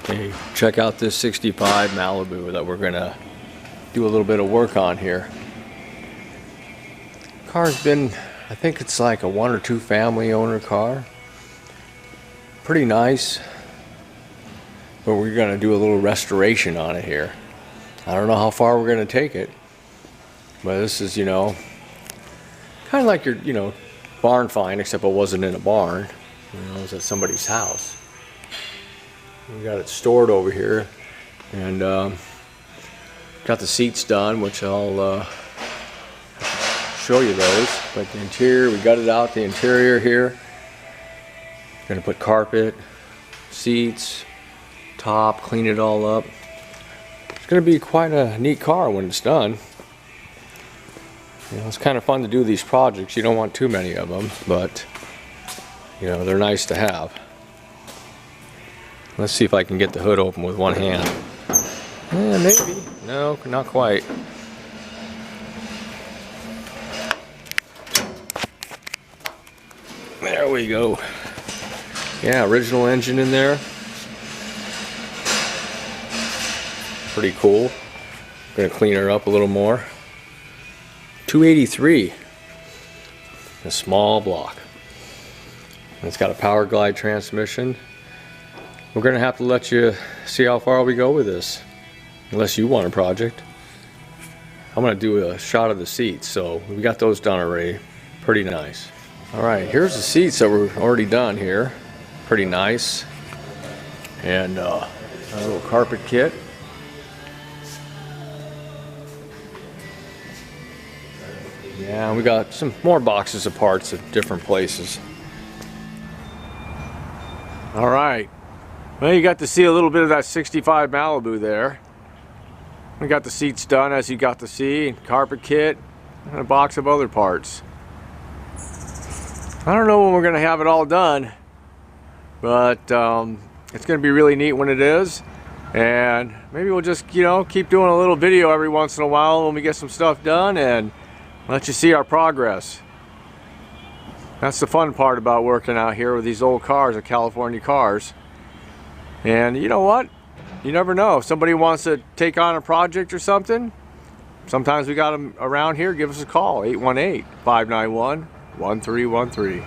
Hey, check out this 65 Malibu that we're gonna do a little bit of work on here. Car's been, I think it's like a 1 or 2 family owner car. Pretty nice, but we're gonna do a little restoration on it here. I don't know how far we're gonna take it, but this is, kind of like your, barn find, except it wasn't in a barn. It was at somebody's house. We got it stored over here, and got the seats done, which I'll show you those. But the interior, we gutted out the interior here. Gonna put carpet, seats, top, clean it all up. It's gonna be quite a neat car when it's done. It's kind of fun to do these projects. You don't want too many of them, but they're nice to have. Let's see if I can get the hood open with one hand. Yeah, maybe. No, not quite. There we go. Yeah, original engine in there. Pretty cool. Gonna clean her up a little more. 283. A small block. It's got a power glide transmission. We're gonna have to let you see how far we go with this, unless you want a project. I'm gonna do a shot of the seats, so we got those done already. Pretty nice. All right, here's the seats that were already done here. Pretty nice. And a little carpet kit. Yeah, we got some more boxes of parts at different places. All right. Well, you got to see a little bit of that 65 Malibu there. We got the seats done, as you got to see, carpet kit, and a box of other parts. I don't know when we're going to have it all done, but it's going to be really neat when it is. And maybe we'll just, keep doing a little video every once in a while when we get some stuff done and let you see our progress. That's the fun part about working out here with these old cars, the California cars. And you know what? You never know. If somebody wants to take on a project or something, sometimes we got them around here. Give us a call, 818-591-1313.